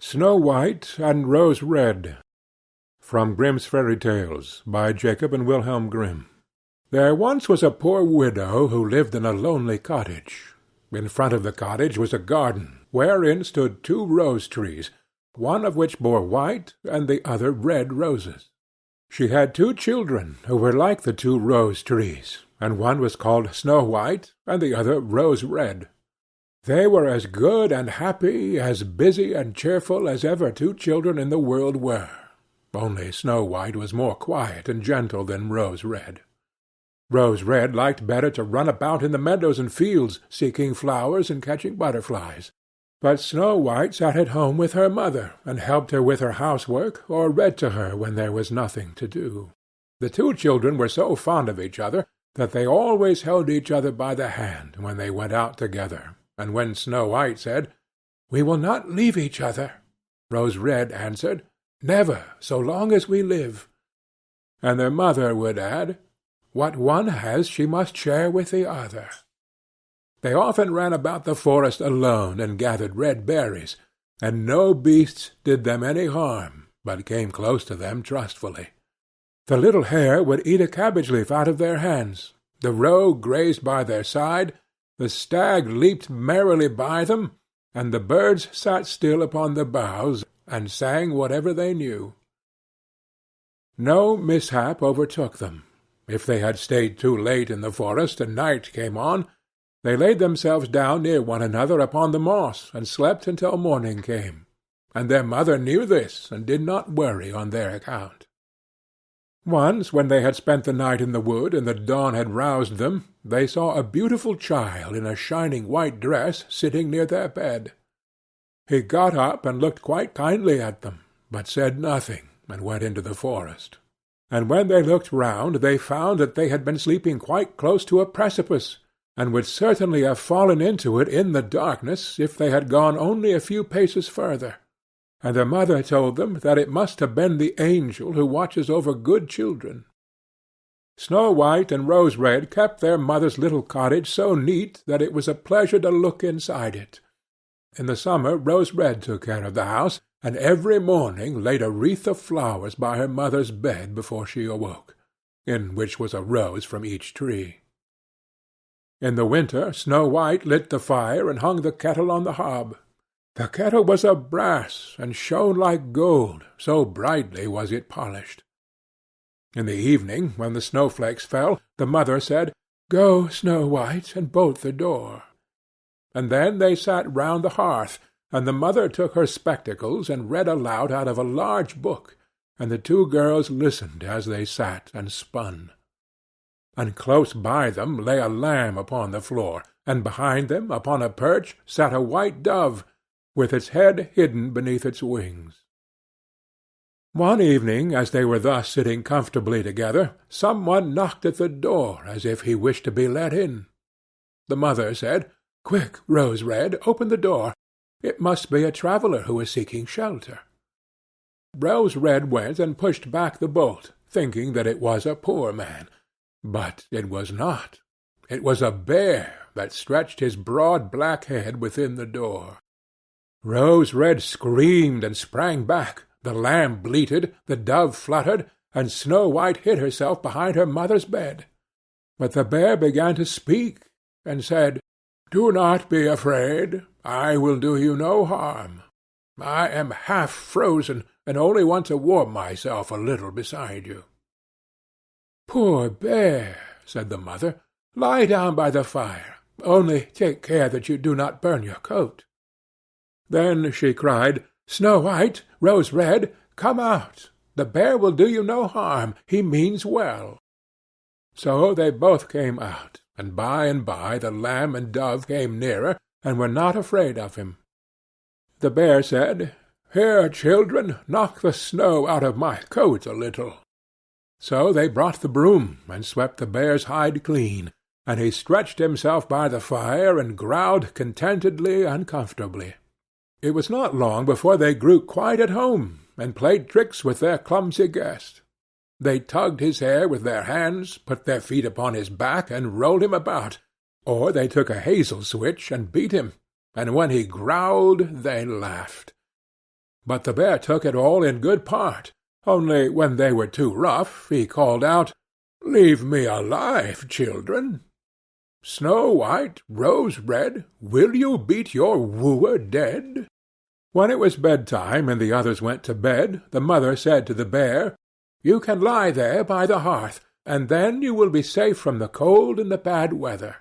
Snow White and Rose Red. From Grimm's Fairy Tales, by Jacob and Wilhelm Grimm. There once was a poor widow who lived in a lonely cottage. In front of the cottage was a garden, wherein stood 2 rose trees, one of which bore white and the other red roses. She had 2 children who were like the 2 rose trees, and one was called Snow White and the other Rose Red. They were as good and happy, as busy and cheerful as ever 2 children in the world were, only Snow White was more quiet and gentle than Rose Red. Rose Red liked better to run about in the meadows and fields, seeking flowers and catching butterflies. But Snow White sat at home with her mother, and helped her with her housework, or read to her when there was nothing to do. The 2 children were so fond of each other that they always held each other by the hand when they went out together, and when Snow White said, "We will not leave each other," Rose Red answered, "Never, so long as we live." And their mother would add, "What one has she must share with the other." They often ran about the forest alone and gathered red berries, and no beasts did them any harm, but came close to them trustfully. The little hare would eat a cabbage leaf out of their hands, the roe grazed by their side, the stag leaped merrily by them, and the birds sat still upon the boughs and sang whatever they knew. No mishap overtook them. If they had stayed too late in the forest and night came on, they laid themselves down near one another upon the moss and slept until morning came, and their mother knew this and did not worry on their account. Once, when they had spent the night in the wood and the dawn had roused them, they saw a beautiful child in a shining white dress sitting near their bed. He got up and looked quite kindly at them, but said nothing, and went into the forest. And when they looked round, they found that they had been sleeping quite close to a precipice, and would certainly have fallen into it in the darkness if they had gone only a few paces further. And their mother told them that it must have been the angel who watches over good children. Snow White and Rose Red kept their mother's little cottage so neat that it was a pleasure to look inside it. In the summer Rose Red took care of the house, and every morning laid a wreath of flowers by her mother's bed before she awoke, in which was a rose from each tree. In the winter Snow White lit the fire and hung the kettle on the hob. The kettle was of brass, and shone like gold, so brightly was it polished. In the evening, when the snowflakes fell, the mother said, "Go, Snow White, and bolt the door." And then they sat round the hearth, and the mother took her spectacles and read aloud out of a large book, and the 2 girls listened as they sat and spun. And close by them lay a lamb upon the floor, and behind them, upon a perch, sat a white dove, with its head hidden beneath its wings. One evening, as they were thus sitting comfortably together, some one knocked at the door as if he wished to be let in. The mother said, "Quick, Rose Red, open the door. It must be a traveller who is seeking shelter." Rose Red went and pushed back the bolt, thinking that it was a poor man. But it was not. It was a bear that stretched his broad black head within the door. Rose Red screamed and sprang back, the lamb bleated, the dove fluttered, and Snow White hid herself behind her mother's bed. But the bear began to speak, and said, "Do not be afraid. I will do you no harm. I am half frozen, and only want to warm myself a little beside you." "Poor bear," said the mother, "lie down by the fire. Only take care that you do not burn your coat." Then she cried, "Snow White, Rose Red, come out. The bear will do you no harm. He means well." So they both came out, and by the lamb and dove came nearer, and were not afraid of him. The bear said, "Here, children, knock the snow out of my coat a little." So they brought the broom, and swept the bear's hide clean, and he stretched himself by the fire and growled contentedly and comfortably. It was not long before they grew quite at home, and played tricks with their clumsy guest. They tugged his hair with their hands, put their feet upon his back, and rolled him about, or they took a hazel switch and beat him, and when he growled they laughed. But the bear took it all in good part, only when they were too rough, he called out, "Leave me alive, children! Snow White, Rose Red, will you beat your wooer dead?" When it was bedtime and the others went to bed, the mother said to the bear, "You can lie there by the hearth, and then you will be safe from the cold and the bad weather."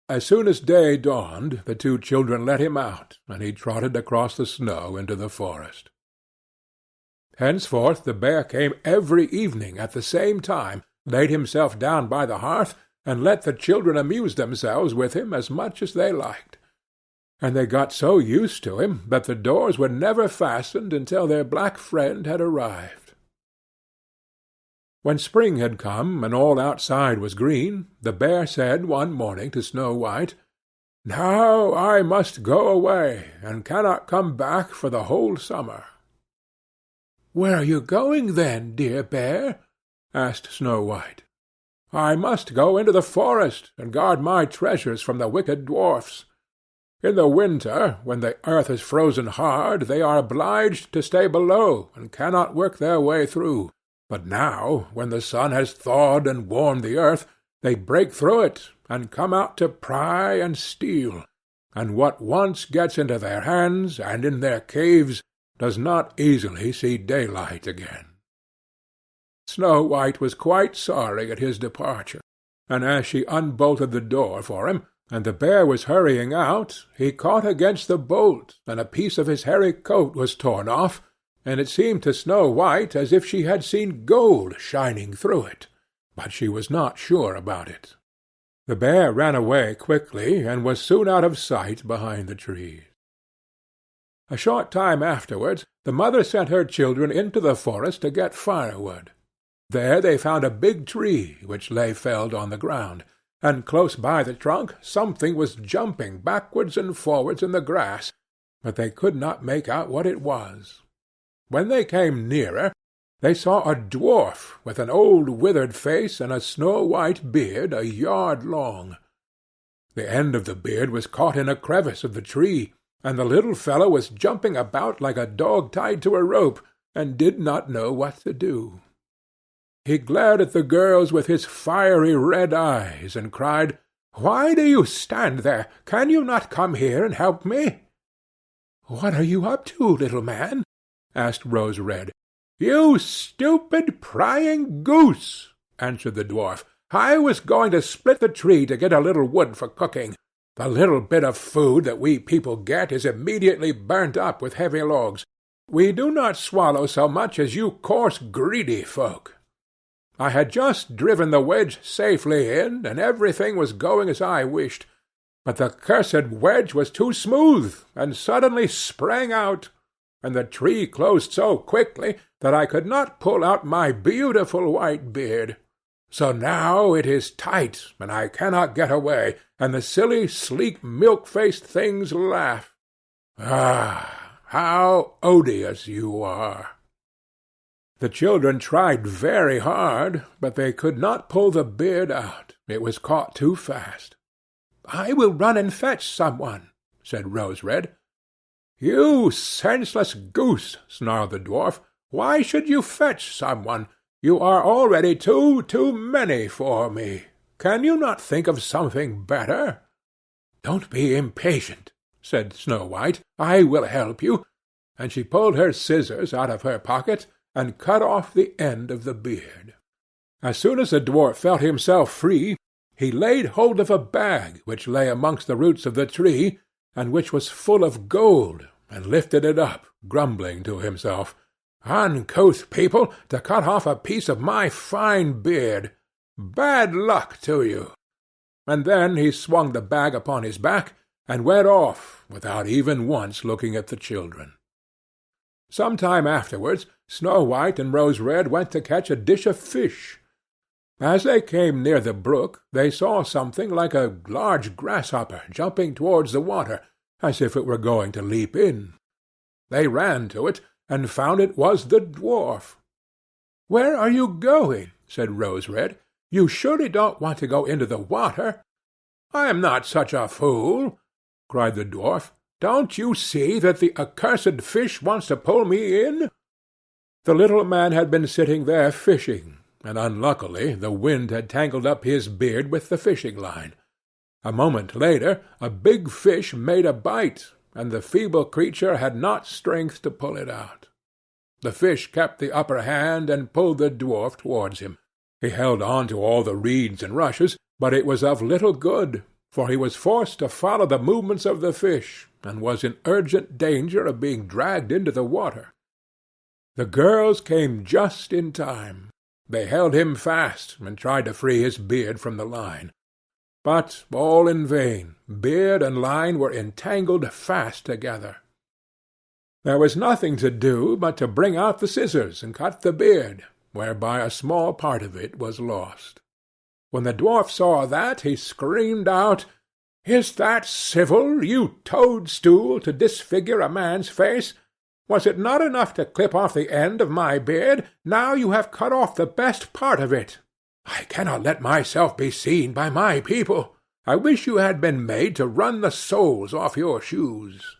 As soon as day dawned, the two children let him out, and he trotted across the snow into the forest. Henceforth the bear came every evening at the same time, laid himself down by the hearth, and let the children amuse themselves with him as much as they liked. And they got so used to him that the doors were never fastened until their black friend had arrived. When spring had come and all outside was green, the bear said one morning to Snow White, "Now I must go away, and cannot come back for the whole summer." "Where are you going, then, dear bear?" asked Snow White. "I must go into the forest and guard my treasures from the wicked dwarfs. In the winter, when the earth is frozen hard, they are obliged to stay below, and cannot work their way through. But now, when the sun has thawed and warmed the earth, they break through it, and come out to pry and steal, and what once gets into their hands and in their caves does not easily see daylight again." Snow White was quite sorry at his departure, and as she unbolted the door for him, and the bear was hurrying out, he caught against the bolt, and a piece of his hairy coat was torn off, and it seemed to Snow White as if she had seen gold shining through it, but she was not sure about it. The bear ran away quickly, and was soon out of sight behind the trees. A short time afterwards, the mother sent her children into the forest to get firewood. There they found a big tree, which lay felled on the ground, and close by the trunk something was jumping backwards and forwards in the grass, but they could not make out what it was. When they came nearer, they saw a dwarf with an old withered face and a snow-white beard a yard long. The end of the beard was caught in a crevice of the tree, and the little fellow was jumping about like a dog tied to a rope, and did not know what to do. He glared at the girls with his fiery red eyes, and cried, "Why do you stand there? Can you not come here and help me?" "What are you up to, little man?" asked Rose Red. "You stupid prying goose," answered the dwarf. "I was going to split the tree to get a little wood for cooking. The little bit of food that we people get is immediately burnt up with heavy logs. We do not swallow so much as you coarse, greedy folk. I had just driven the wedge safely in, and everything was going as I wished, but the cursed wedge was too smooth, and suddenly sprang out, and the tree closed so quickly that I could not pull out my beautiful white beard. So now it is tight, and I cannot get away, and the silly, sleek, milk-faced things laugh. Ah, how odious you are!" The children tried very hard, but they could not pull the beard out. It was caught too fast. "I will run and fetch some one," said Rose Red. "You senseless goose," snarled the dwarf. "Why should you fetch some one? You are already too many for me. Can you not think of something better?" "Don't be impatient," said Snow White. "I will help you." And she pulled her scissors out of her pocket, and cut off the end of the beard. As soon as the dwarf felt himself free, he laid hold of a bag which lay amongst the roots of the tree, and which was full of gold, and lifted it up, grumbling to himself, "Uncouth people, to cut off a piece of my fine beard! Bad luck to you!" And then he swung the bag upon his back, and went off, without even once looking at the children. Some time afterwards, Snow White and Rose Red went to catch a dish of fish. As they came near the brook, they saw something like a large grasshopper jumping towards the water, as if it were going to leap in. They ran to it, and found it was the dwarf. "Where are you going?" said Rose Red. "You surely don't want to go into the water?" "I am not such a fool," cried the dwarf. "Don't you see that the accursed fish wants to pull me in?" The little man had been sitting there fishing, and unluckily the wind had tangled up his beard with the fishing line. A moment later a big fish made a bite, and the feeble creature had not strength to pull it out. The fish kept the upper hand and pulled the dwarf towards him. He held on to all the reeds and rushes, but it was of little good, for he was forced to follow the movements of the fish, and was in urgent danger of being dragged into the water. The girls came just in time. They held him fast, and tried to free his beard from the line. But all in vain. Beard and line were entangled fast together. There was nothing to do but to bring out the scissors and cut the beard, whereby a small part of it was lost. When the dwarf saw that, he screamed out, "Is that civil, you toadstool, to disfigure a man's face? Was it not enough to clip off the end of my beard? Now you have cut off the best part of it. I cannot let myself be seen by my people. I wish you had been made to run the soles off your shoes."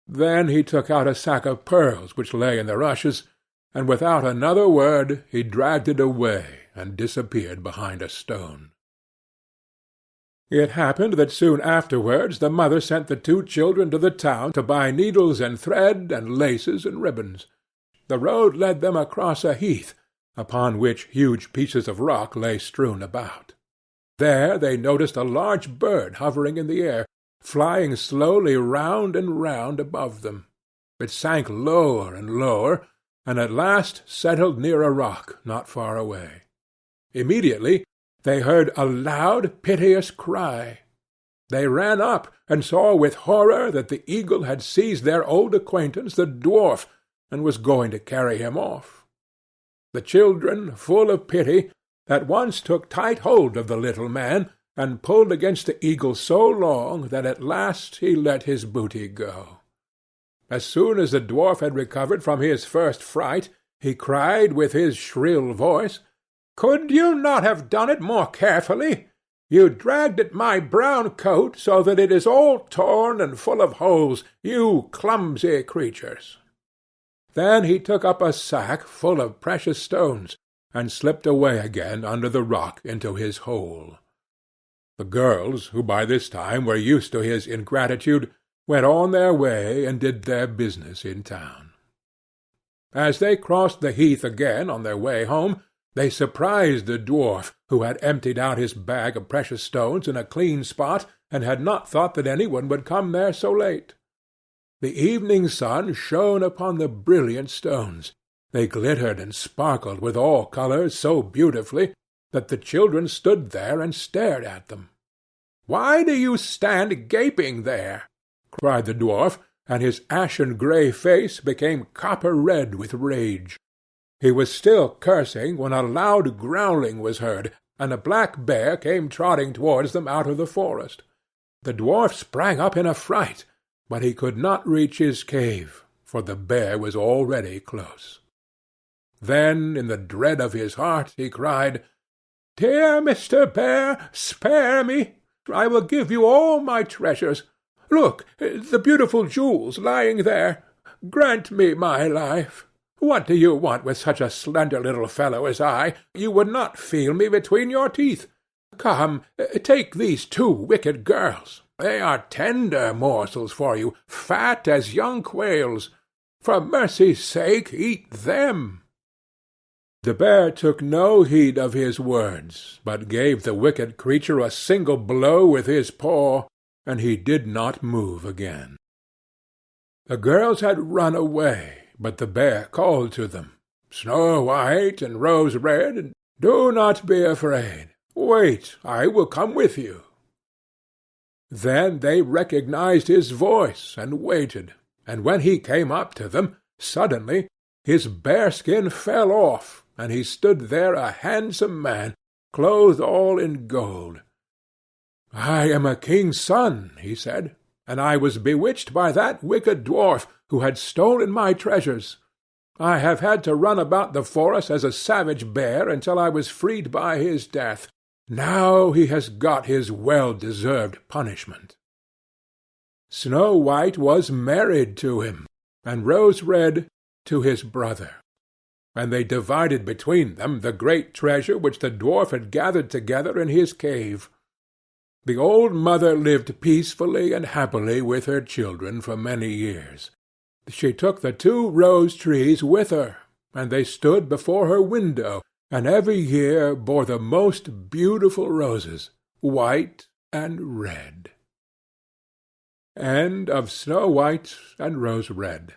Then he took out a sack of pearls which lay in the rushes, and without another word he dragged it away and disappeared behind a stone. It happened that soon afterwards the mother sent the two children to the town to buy needles and thread and laces and ribbons. The road led them across a heath, upon which huge pieces of rock lay strewn about. There they noticed a large bird hovering in the air, flying slowly round and round above them. It sank lower and lower, and at last settled near a rock not far away. Immediately they heard a loud, piteous cry. They ran up, and saw with horror that the eagle had seized their old acquaintance the dwarf, and was going to carry him off. The children, full of pity, at once took tight hold of the little man, and pulled against the eagle so long that at last he let his booty go. As soon as the dwarf had recovered from his first fright, he cried with his shrill voice, "Could you not have done it more carefully? You dragged at my brown coat so that it is all torn and full of holes, you clumsy creatures." Then he took up a sack full of precious stones, and slipped away again under the rock into his hole. The girls, who by this time were used to his ingratitude, went on their way and did their business in town. As they crossed the heath again on their way home, they surprised the dwarf, who had emptied out his bag of precious stones in a clean spot, and had not thought that any one would come there so late. The evening sun shone upon the brilliant stones. They glittered and sparkled with all colours so beautifully that the children stood there and stared at them. "Why do you stand gaping there?" cried the dwarf, and his ashen-grey face became copper-red with rage. He was still cursing when a loud growling was heard, and a black bear came trotting towards them out of the forest. The dwarf sprang up in a fright, but he could not reach his cave, for the bear was already close. Then, in the dread of his heart, he cried, "Dear Mr. Bear, spare me! I will give you all my treasures. Look, the beautiful jewels lying there. Grant me my life. What do you want with such a slender little fellow as I? You would not feel me between your teeth. Come, take these two wicked girls. They are tender morsels for you, fat as young quails. For mercy's sake, eat them." The bear took no heed of his words, but gave the wicked creature a single blow with his paw, and he did not move again. The girls had run away, but the bear called to them, "Snow White and Rose Red, do not be afraid. Wait, I will come with you." Then they recognized his voice and waited, and when he came up to them, suddenly his bearskin fell off, and he stood there a handsome man, clothed all in gold. "I am a king's son," he said, "and I was bewitched by that wicked dwarf who had stolen my treasures. I have had to run about the forest as a savage bear until I was freed by his death. Now he has got his well-deserved punishment." Snow White was married to him, and Rose Red to his brother, and they divided between them the great treasure which the dwarf had gathered together in his cave. The old mother lived peacefully and happily with her children for many years. She took the 2 rose-trees with her, and they stood before her window, and every year bore the most beautiful roses, white and red. End of Snow White and Rose Red.